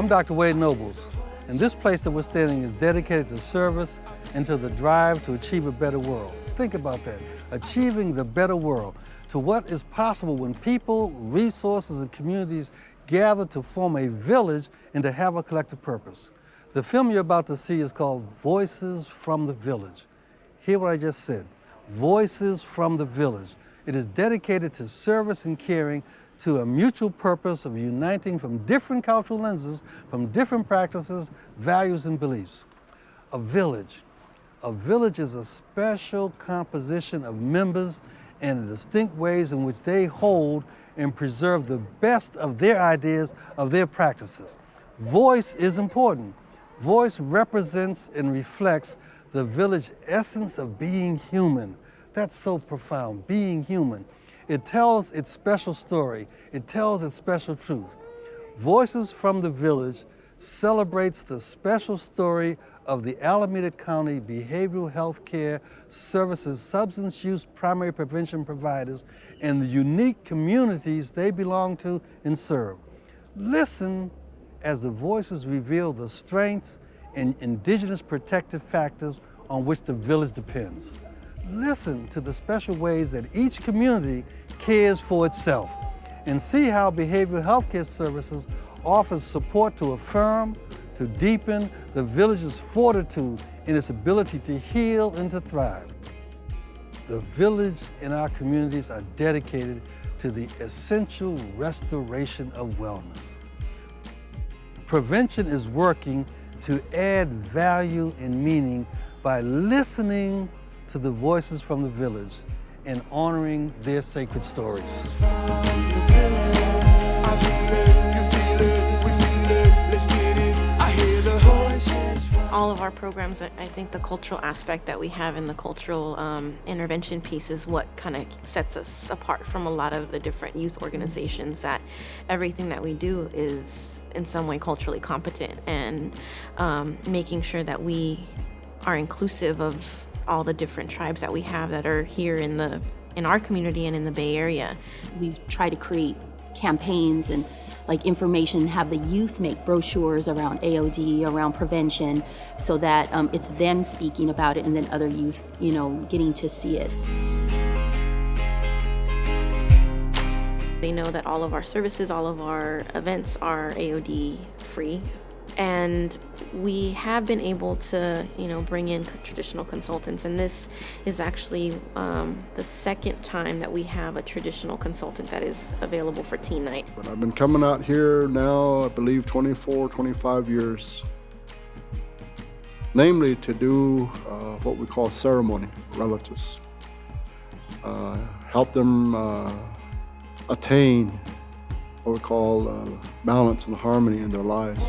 Dr. Wade Nobles, and this place that we're standing is dedicated to service and to the drive to achieve a better world. Think about that, achieving the better world, to what is possible when people, resources, and communities gather to form a village and to have a collective purpose. The film you're about to see is called Voices from the Village. Hear what I just said, Voices from the Village. It is dedicated to service and caring, to a mutual purpose of uniting from different cultural lenses, from different practices, values, and beliefs. A village. A village is a special composition of members and the distinct ways in which they hold and preserve the best of their ideas, of their practices. Voice is important. Voice represents and reflects the village essence of being human. That's so profound, being human. It tells its special story. It tells its special truth. Voices from the Village celebrates the special story of the Alameda County Behavioral Health Care Services substance use primary prevention providers and the unique communities they belong to and serve. Listen as the voices reveal the strengths and indigenous protective factors on which the village depends. Listen to the special ways that each community cares for itself, and see how behavioral health care services offers support to affirm, to deepen the village's fortitude in its ability to heal and to thrive. The village and our communities are dedicated to the essential restoration of wellness. Prevention is working to add value and meaning by listening to the voices from the village and honoring their sacred stories. All of our programs, I think the cultural aspect that we have in the cultural intervention piece is what kind of sets us apart from a lot of the different youth organizations, that everything that we do is in some way culturally competent, and making sure that we are inclusive of all the different tribes that we have that are here in our community and in the Bay Area. We try to create campaigns and information, have the youth make brochures around AOD, around prevention, so that it's them speaking about it and then other youth, getting to see it. They know that all of our services, all of our events are AOD free. And we have been able to, bring in traditional consultants. And this is actually the second time that we have a traditional consultant that is available for teen night. But I've been coming out here now, I believe, 24, 25 years. Namely, to do what we call ceremony, relatives. Help them attain what we call balance and harmony in their lives.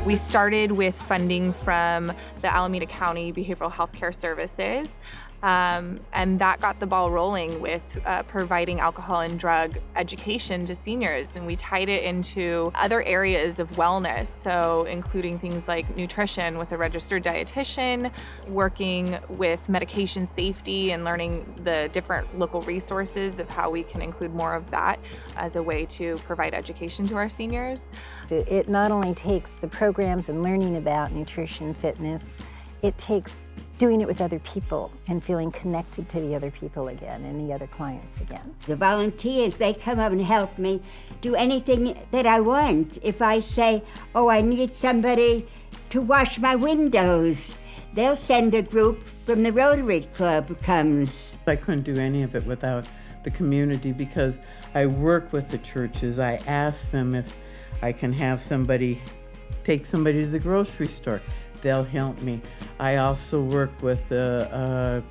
We started with funding from the Alameda County Behavioral Health Care Services, and that got the ball rolling with providing alcohol and drug education to seniors. And we tied it into other areas of wellness, so including things like nutrition with a registered dietitian, working with medication safety and learning the different local resources of how we can include more of that as a way to provide education to our seniors. It not only takes the programs and learning about nutrition, fitness, it takes doing it with other people and feeling connected to the other people again and the other clients again. The volunteers, they come up and help me do anything that I want. If I say, oh, I need somebody to wash my windows, they'll send a group from the Rotary Club comes. I couldn't do any of it without the community, because I work with the churches. I ask them if I can have somebody take somebody to the grocery store. They'll help me. I also work with the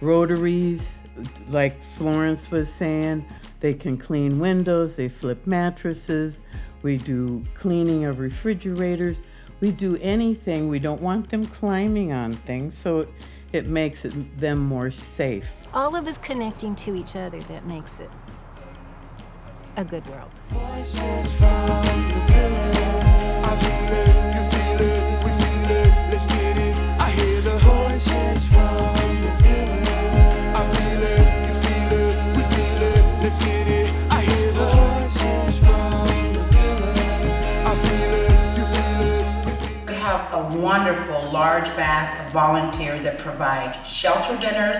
Rotaries, like Florence was saying. They can clean windows, they flip mattresses. We do cleaning of refrigerators. We do anything. We don't want them climbing on things, so it makes them more safe. All of us connecting to each other, that makes it a good world. Voices from the village. I feel it, you feel it, we feel it, let's get it. have a wonderful, large vast of volunteers that provide shelter dinners.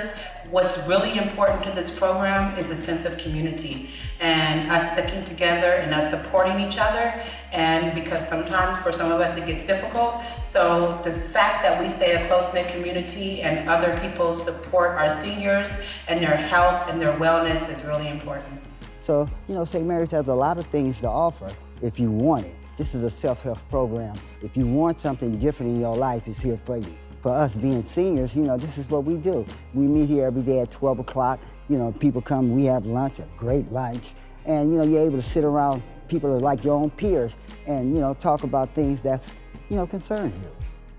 What's really important to this program is a sense of community and us sticking together and us supporting each other. And because sometimes for some of us it gets difficult, so the fact that we stay a close-knit community and other people support our seniors and their health and their wellness is really important. So, you know, St. Mary's has a lot of things to offer if you want it. This is a self-help program. If you want something different in your life, it's here for you. For us being seniors, you know, this is what we do. We meet here every day at 12 o'clock. You know, people come, we have lunch, a great lunch. And, you know, you're able to sit around people that are like your own peers and, you know, talk about things that's, you know, concerns you.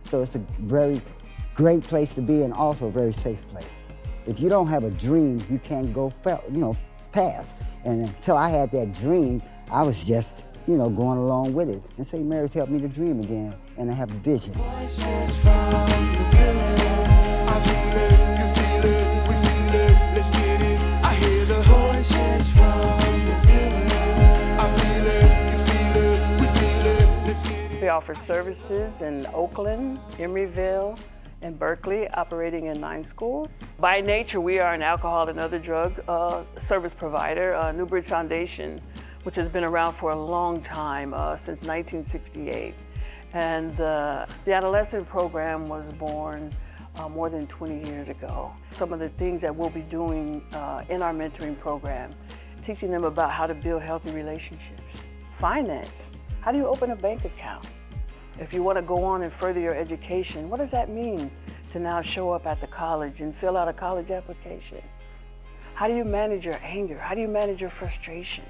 So it's a very great place to be and also a very safe place. If you don't have a dream, you can't go, you know, past. And until I had that dream, I was just, you know, going along with it. And St. Mary's helped me to dream again, and I have a vision. We offer services in Oakland, Emeryville, and Berkeley, operating in 9 schools. By nature, we are an alcohol and other drug service provider. New Bridge Foundation, which has been around for a long time, since 1968. And the adolescent program was born more than 20 years ago. Some of the things that we'll be doing in our mentoring program, teaching them about how to build healthy relationships. Finance, how do you open a bank account? If you want to go on and further your education, what does that mean to now show up at the college and fill out a college application? How do you manage your anger? How do you manage your frustration?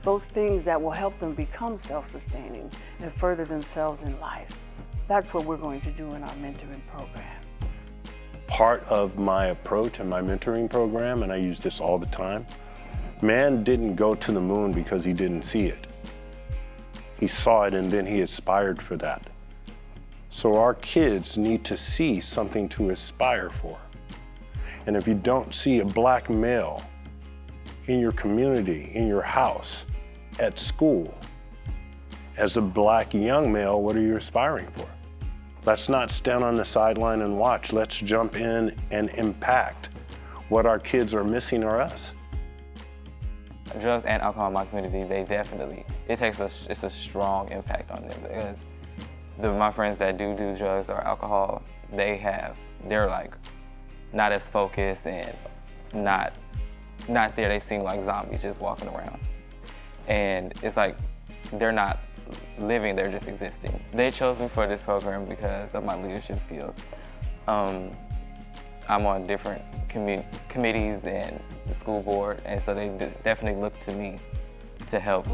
Those things that will help them become self-sustaining and further themselves in life. That's what we're going to do in our mentoring program. Part of my approach in my mentoring program, and I use this all the time, man didn't go to the moon because he didn't see it. He saw it and then he aspired for that. So our kids need to see something to aspire for. And if you don't see a black male in your community, in your house, at school, as a black young male, what are you aspiring for? Let's not stand on the sideline and watch. Let's jump in and impact what our kids are missing or us. Drugs and alcohol in my community, it's a strong impact on them because my friends that do drugs or alcohol, they're like not as focused and not there. They seem like zombies just walking around. And it's like they're not living, they're just existing. They chose me for this program because of my leadership skills. I'm on different committees and the school board, and so they definitely look to me to help.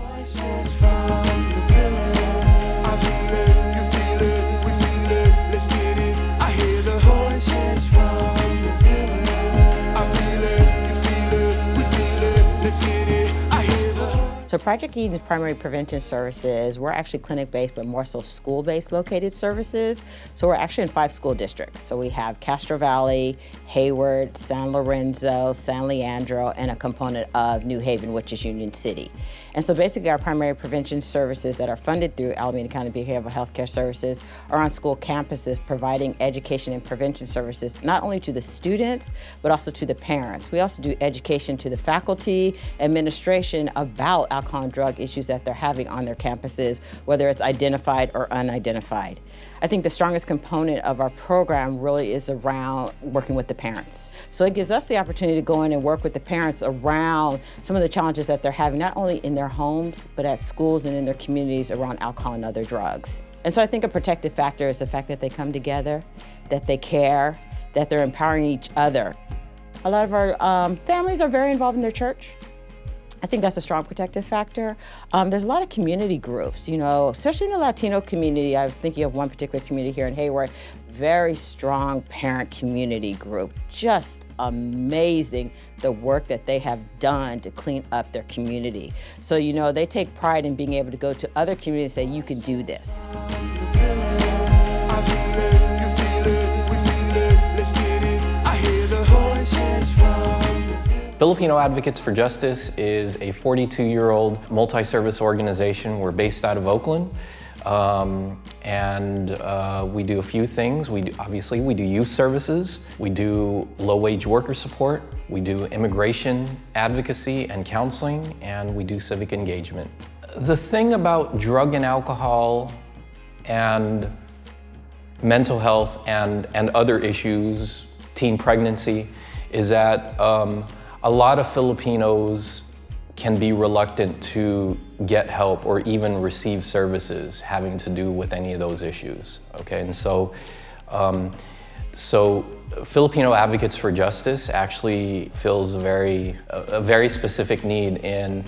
So Project Eden's primary prevention services, we're actually clinic-based, but more so school-based located services. So we're actually in 5 school districts. So we have Castro Valley, Hayward, San Lorenzo, San Leandro, and a component of New Haven, which is Union City. And so basically our primary prevention services that are funded through Alameda County Behavioral Health Care Services are on school campuses providing education and prevention services, not only to the students, but also to the parents. We also do education to the faculty, administration about alcohol and drug issues that they're having on their campuses, whether it's identified or unidentified. I think the strongest component of our program really is around working with the parents. So it gives us the opportunity to go in and work with the parents around some of the challenges that they're having, not only in their homes, but at schools and in their communities around alcohol and other drugs. And so I think a protective factor is the fact that they come together, that they care, that they're empowering each other. A lot of our families are very involved in their church. I think that's a strong protective factor. There's a lot of community groups, you know, especially in the Latino community. I was thinking of one particular community here in Hayward, very strong parent community group. Just amazing the work that they have done to clean up their community. So, you know, they take pride in being able to go to other communities and say, you can do this. Filipino Advocates for Justice is a 42-year-old multi-service organization. We're based out of Oakland. We do a few things. Obviously, we do youth services, we do low-wage worker support, we do immigration advocacy and counseling, and we do civic engagement. The thing about drug and alcohol and mental health and other issues, teen pregnancy, is that a lot of Filipinos can be reluctant to get help or even receive services having to do with any of those issues, okay? And so Filipino Advocates for Justice actually fills a very specific need in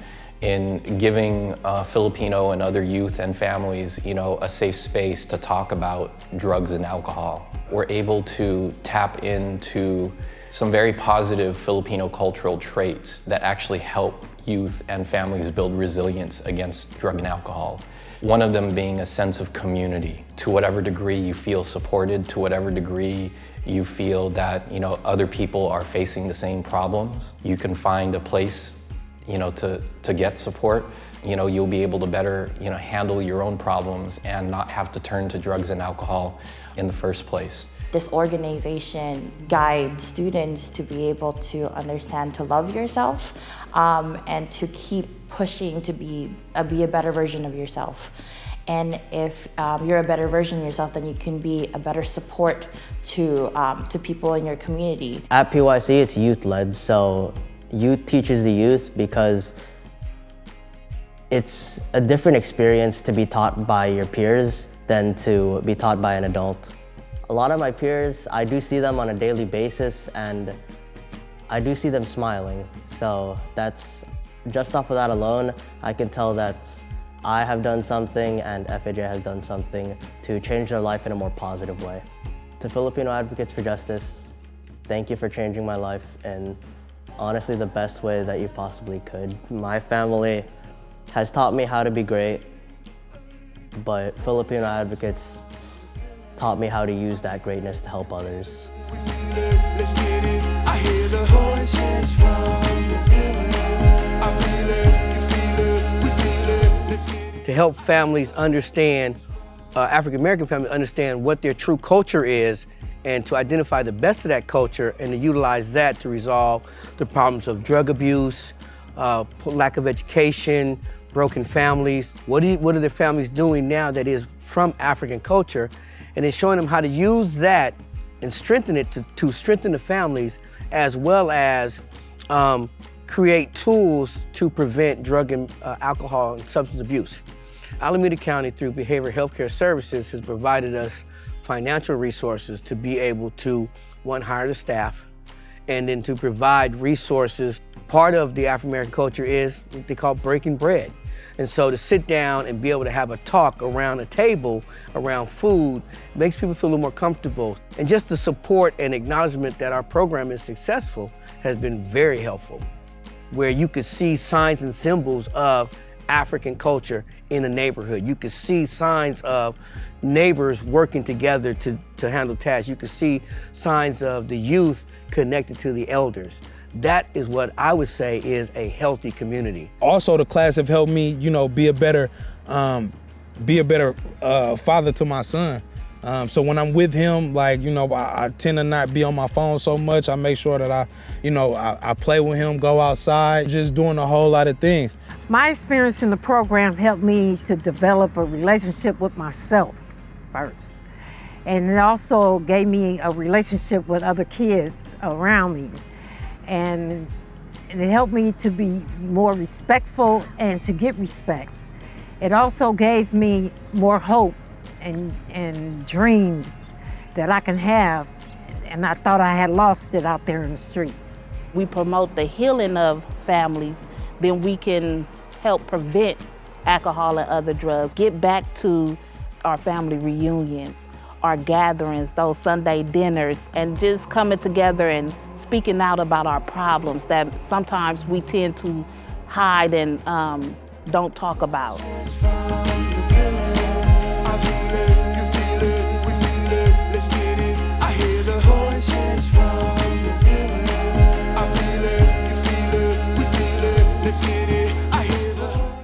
giving Filipino and other youth and families, a safe space to talk about drugs and alcohol. We're able to tap into some very positive Filipino cultural traits that actually help youth and families build resilience against drug and alcohol. One of them being a sense of community. To whatever degree you feel supported, to whatever degree you feel that other people are facing the same problems, you can find a place to get support. You'll be able to better handle your own problems and not have to turn to drugs and alcohol in the first place. This organization guides students to be able to understand to love yourself and to keep pushing to be a better version of yourself. And if you're a better version of yourself, then you can be a better support to people in your community. At PYC, it's youth-led, so youth teaches the youth because it's a different experience to be taught by your peers than to be taught by an adult. A lot of my peers, I do see them on a daily basis and I do see them smiling. So that's, just off of that alone, I can tell that I have done something and FAJ has done something to change their life in a more positive way. To Filipino Advocates for Justice, thank you for changing my life in honestly the best way that you possibly could. My family has taught me how to be great, but Filipino Advocates taught me how to use that greatness to help others. Let's get it. I hear the voices from the village. I feel it, you feel it, we feel it. Let's get it. To help families understand, African American families understand what their true culture is and to identify the best of that culture and to utilize that to resolve the problems of drug abuse, lack of education, broken families. What are the families doing now that is from African culture? And then showing them how to use that and strengthen it to strengthen the families, as well as create tools to prevent drug and alcohol and substance abuse. Alameda County, through Behavioral Healthcare Services, has provided us financial resources to be able to, one, hire the staff, and then to provide resources. Part of the African American culture is what they call breaking bread. And so to sit down and be able to have a talk around a table, around food, makes people feel a little more comfortable. And just the support and acknowledgement that our program is successful has been very helpful, where you could see signs and symbols of African culture in the neighborhood. You could see signs of neighbors working together to handle tasks. You could see signs of the youth connected to the elders. That is what I would say is a healthy community. Also, the class have helped me, be a better father to my son. So when I'm with him, I tend to not be on my phone so much. I make sure that I play with him, go outside, just doing a whole lot of things. My experience in the program helped me to develop a relationship with myself first. And it also gave me a relationship with other kids around me. And it helped me to be more respectful and to get respect. It also gave me more hope and dreams that I can have, and I thought I had lost it out there in the streets. We promote the healing of families, then we can help prevent alcohol and other drugs, get back to our family reunions, our gatherings, those Sunday dinners, and just coming together and speaking out about our problems that sometimes we tend to hide and don't talk about.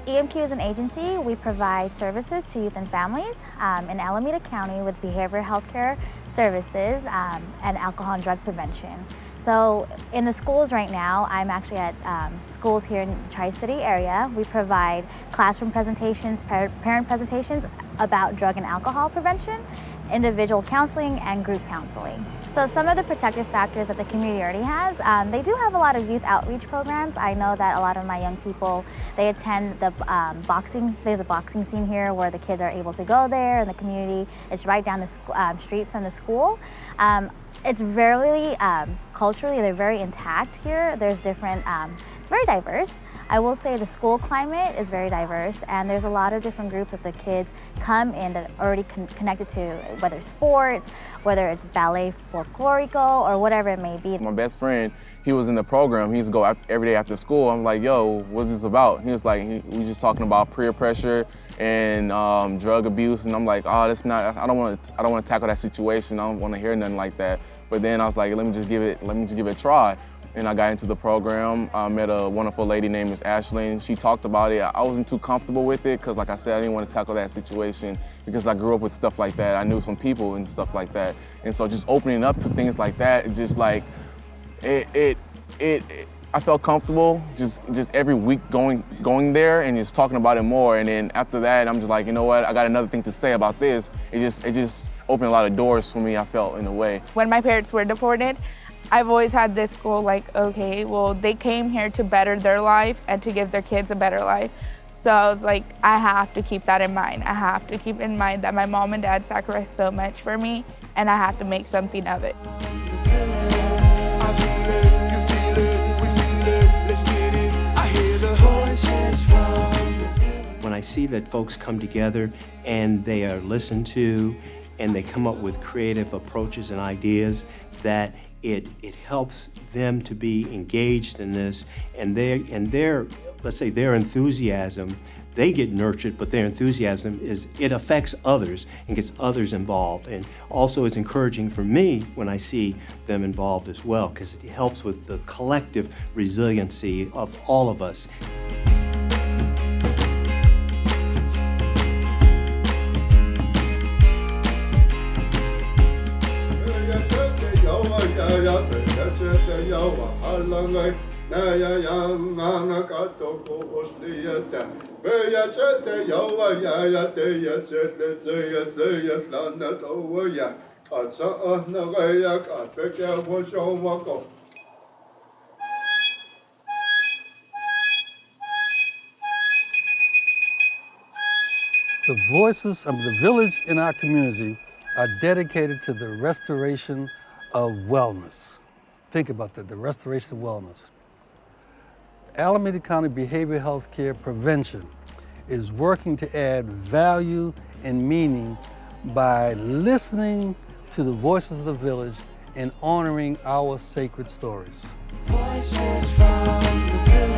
EM BMQ is an agency. We provide services to youth and families in Alameda County with behavioral health care services and alcohol and drug prevention. So in the schools right now, I'm actually at schools here in the Tri-City area. We provide classroom presentations, parent presentations about drug and alcohol prevention, individual counseling, and group counseling. So some of the protective factors that the community already has, they do have a lot of youth outreach programs. I know that a lot of my young people, they attend the boxing. There's a boxing scene here where the kids are able to go there, and the community is right down the street from the school. It's very, culturally, they're very intact here. There's different, it's very diverse. I will say the school climate is very diverse, and there's a lot of different groups that the kids come in that are already connected to, whether sports, whether it's ballet folklorico, or whatever it may be. My best friend, he was in the program. He used to go every day after school. I'm like, yo, what's this about? He was like, we was just talking about peer pressure and drug abuse, and I'm like, oh, that's not. I don't want to tackle that situation. I don't want to hear nothing like that. But then I was like, let me just give it a try. And I got into the program. I met a wonderful lady named Miss Ashley. She talked about it. I wasn't too comfortable with it because, like I said, I didn't want to tackle that situation because I grew up with stuff like that. I knew some people and stuff like that. And so just opening up to things like that, it just like, I felt comfortable just every week going there and just talking about it more. And then after that, I'm just like, you know what? I got another thing to say about this. It just opened a lot of doors for me, I felt, in a way. When my parents were deported, I've always had this goal, like, okay, well, they came here to better their life and to give their kids a better life. So I was like, I have to keep that in mind. I have to keep in mind that my mom and dad sacrificed so much for me, and I have to make something of it. When I see that folks come together and they are listened to and they come up with creative approaches and ideas, that it helps them to be engaged in this, and their let's say their enthusiasm, they get nurtured, but their enthusiasm it affects others and gets others involved. And also it's encouraging for me when I see them involved as well, because it helps with the collective resiliency of all of us. The voices of the village in our community are dedicated to the restoration of wellness. Think about that, the restoration of wellness. Alameda County Behavioral Health Care Prevention is working to add value and meaning by listening to the voices of the village and honoring our sacred stories. Voices from the village.